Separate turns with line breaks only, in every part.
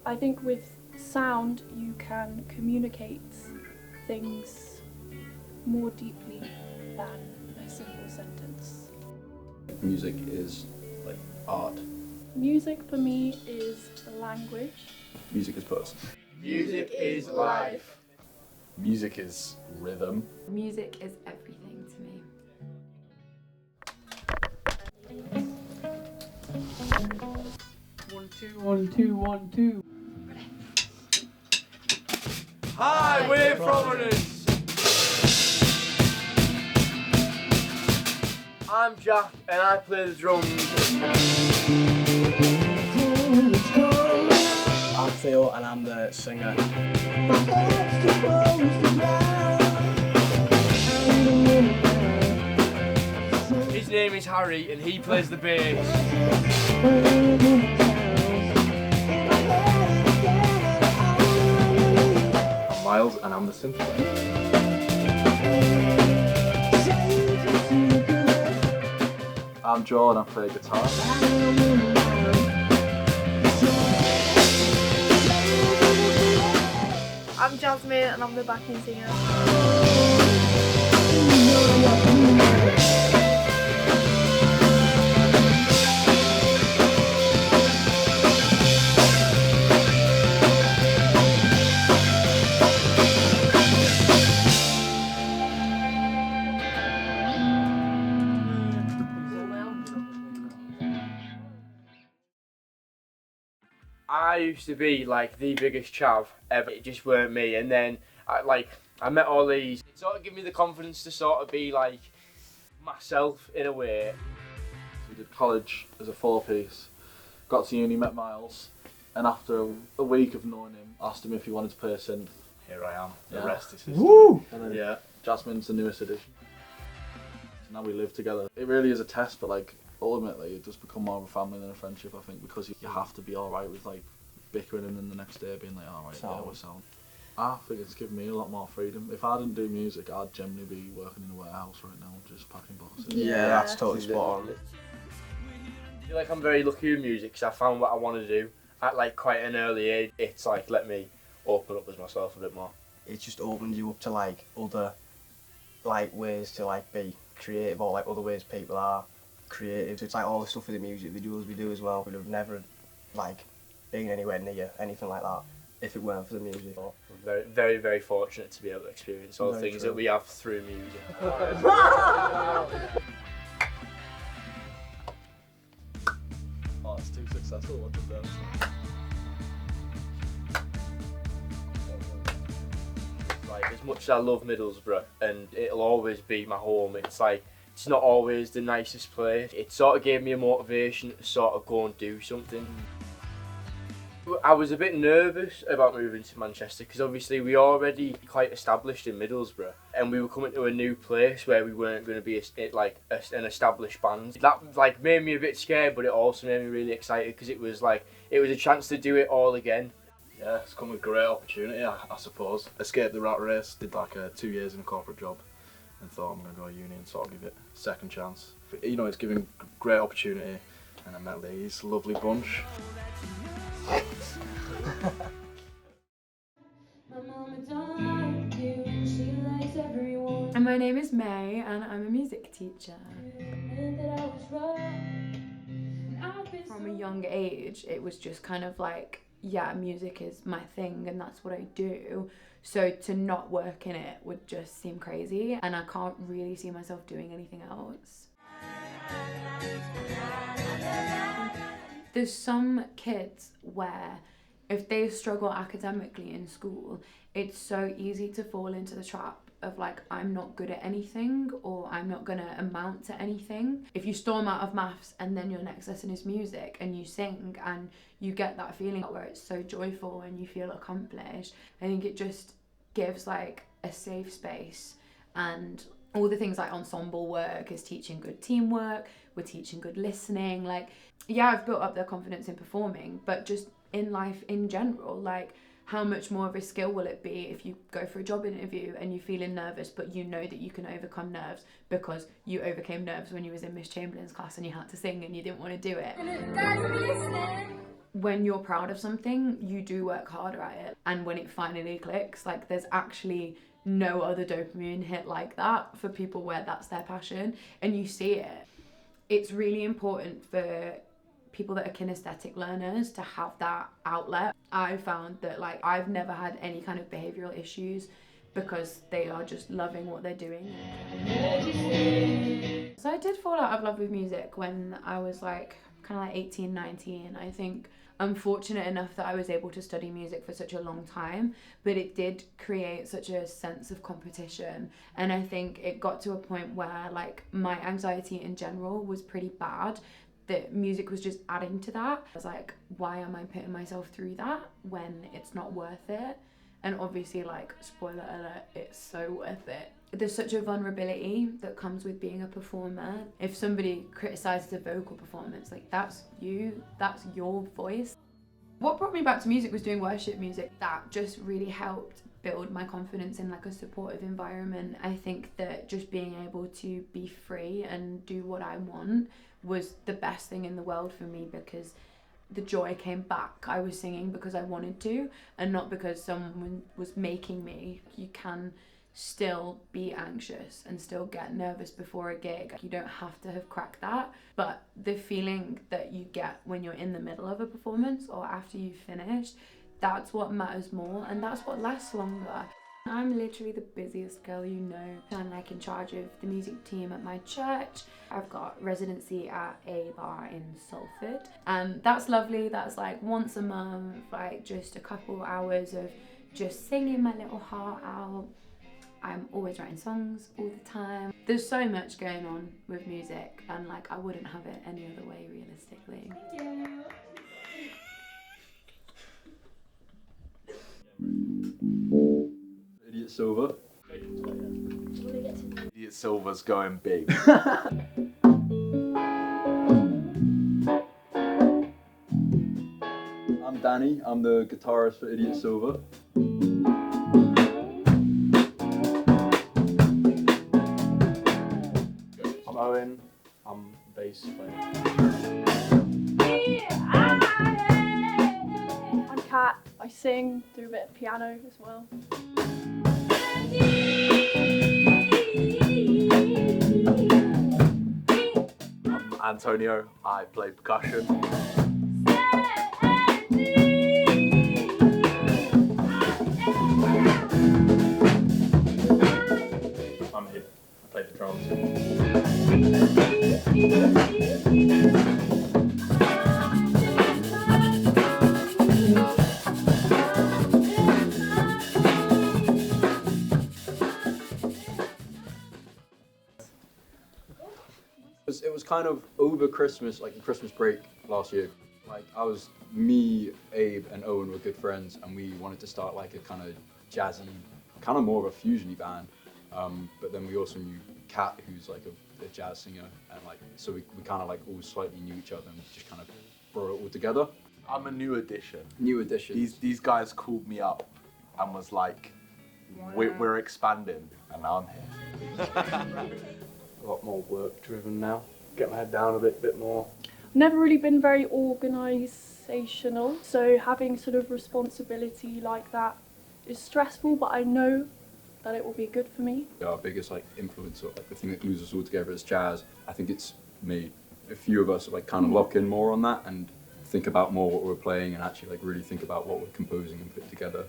I think with sound you can communicate things more deeply than a simple sentence.
Music is like art.
Music for me is language.
Music is person.
Music is life.
Music is rhythm.
Music is everything to me.
One, two, 1, 2, 1, 2.
Hi, we're Prominence. I'm Jack and I play the drums.
I'm Theo and I'm the singer.
His name is Harry and he plays the bass.
I'm Miles and I'm the synth player. I'm Joe and I play guitar.
I'm Jasmine and I'm the backing singer.
I used to be like the biggest chav ever. It just weren't me. And then I met all these. It sort of gave me the confidence to sort of be like myself in a way.
We did college as a 4-piece, got to uni, met Miles, and after a week of knowing him, asked him if he wanted to play a synth.
Here I am.
Yeah.
The rest is history.
Woo!
And then
Yeah.
Jasmine's the newest addition. So now we live together. It really is a test, but like ultimately it does become more of a family than a friendship, I think, because you have to be alright with like bickering and then the next day being like, alright, yeah, we're sound. I think it's given me a lot more freedom. If I didn't do music, I'd generally be working in a warehouse right now, just packing boxes.
Yeah, that's totally spot on.
I feel like I'm very lucky with music because I found what I want to do at like quite an early age. It's like let me open up as myself a bit more.
It just opens you up to like other like ways to like be creative, or like other ways people are creative. So it's like all the stuff with the music videos we do as well. We'd have never like been anywhere near anything like that if it weren't for the music.
We're very, very, very fortunate to be able to experience all the
Very
things
true.
that we have through music.
Oh, it's too successful. What does that?
Like as much as I love Middlesbrough and it'll always be my home, it's like it's not always the nicest place. It sort of gave me a motivation to sort of go and do something. I was a bit nervous about moving to Manchester because obviously we already quite established in Middlesbrough and we were coming to a new place where we weren't going to be an established band. That like made me a bit scared, but it also made me really excited because it was a chance to do it all again.
Yeah, it's come with great opportunity, I suppose. Escaped the rat race, did like 2 years in a corporate job and thought I'm going to go to uni and sort of give it a second chance. You know, it's given great opportunity and I met these lovely bunch.
And my name is Maye and I'm a music teacher. From a young age, it was just kind of like, yeah, music is my thing and that's what I do. So to not work in it would just seem crazy and I can't really see myself doing anything else. There's some kids where if they struggle academically in school, it's so easy to fall into the trap of like, I'm not good at anything or I'm not gonna amount to anything. If you storm out of maths and then your next lesson is music and you sing and you get that feeling where it's so joyful and you feel accomplished, I think it just gives like a safe space. And all the things like ensemble work is teaching good teamwork, we're teaching good listening. Like, yeah, I've built up their confidence in performing, but just in life in general, like how much more of a skill will it be if you go for a job interview and you're feeling nervous, but you know that you can overcome nerves because you overcame nerves when you was in Miss Chamberlain's class and you had to sing and you didn't want to do it. when you're proud of something, you do work harder at it. And when it finally clicks, like there's actually no other dopamine hit like that for people where that's their passion and you see it. It's really important for people that are kinesthetic learners to have that outlet. I found that like I've never had any kind of behavioral issues because they are just loving what they're doing. So I did fall out of love with music when I was like kind of like 18, 19. I think I'm fortunate enough that I was able to study music for such a long time, but it did create such a sense of competition. And I think it got to a point where like my anxiety in general was pretty bad, that music was just adding to that. I was like, why am I putting myself through that when it's not worth it? And obviously, like, spoiler alert, it's so worth it. There's such a vulnerability that comes with being a performer. If somebody criticizes a vocal performance, like that's you, that's your voice. What brought me back to music was doing worship music. That just really helped build my confidence in like a supportive environment. I think that just being able to be free and do what I want was the best thing in the world for me, because the joy came back. I was singing because I wanted to and not because someone was making me. You can still be anxious and still get nervous before a gig. You don't have to have cracked that, but the feeling that you get when you're in the middle of a performance or after you've finished, that's what matters more and that's what lasts longer. I'm literally the busiest girl you know. I'm like in charge of the music team at my church. I've got residency at a bar in Salford and that's lovely. That's like once a month, like just a couple hours of just singing my little heart out. I'm always writing songs all the time. There's so much going on with music and like I wouldn't have it any other way realistically.
Idiot Silver.
Idiot Silver's going big.
I'm Danny, I'm the guitarist for Idiot Silver.
I'm Owen, I'm bass player.
I'm Kat. I sing, do a bit of piano as well.
I'm Antonio, I play percussion.
I'm here, I play the drums.
It was kind of over Christmas, like the Christmas break last year. Like me, Abe and Owen were good friends and we wanted to start like a kind of jazzy, kind of more of a fusion-y band. But then we also knew Kat, who's like a jazz singer, and like so we kind of like all slightly knew each other and just kind of brought it all together.
I'm a new addition.
New addition.
These guys called me up and was like, we're expanding, and now I'm here.
A lot more work driven now. Get my head down a bit more.
Never really been very organisational, so having sort of responsibility like that is stressful, but I know that it will be good for me.
Our biggest like influence, or like the thing that glues us all together, is jazz. I think it's made a few of us like kind of lock in more on that and think about more what we're playing and actually like really think about what we're composing and put together.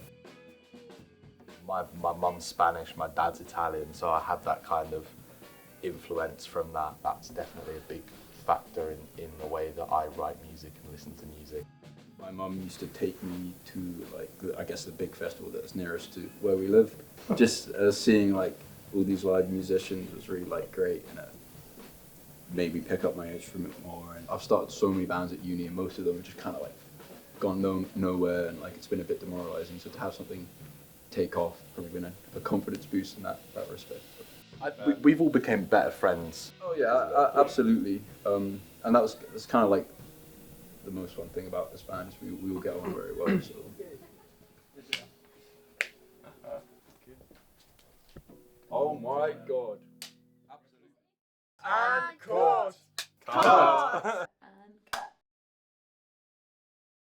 My mum's Spanish, my dad's Italian, so I have that kind of influence from that. That's definitely a big factor in the way that I write music and listen to music.
My mum used to take me to like I guess the big festival that's nearest to where we live. Just seeing like all these live musicians was really like great, and it made me pick up my instrument more. And I've started so many bands at uni and most of them have just kind of like gone nowhere, and like it's been a bit demoralising. So to have something take off, probably been a confidence boost in that respect.
We've all become better friends.
Oh yeah, absolutely. And that's kind of like the most fun thing about this band is we all get on very well. So.
Oh my god.
And course, cut!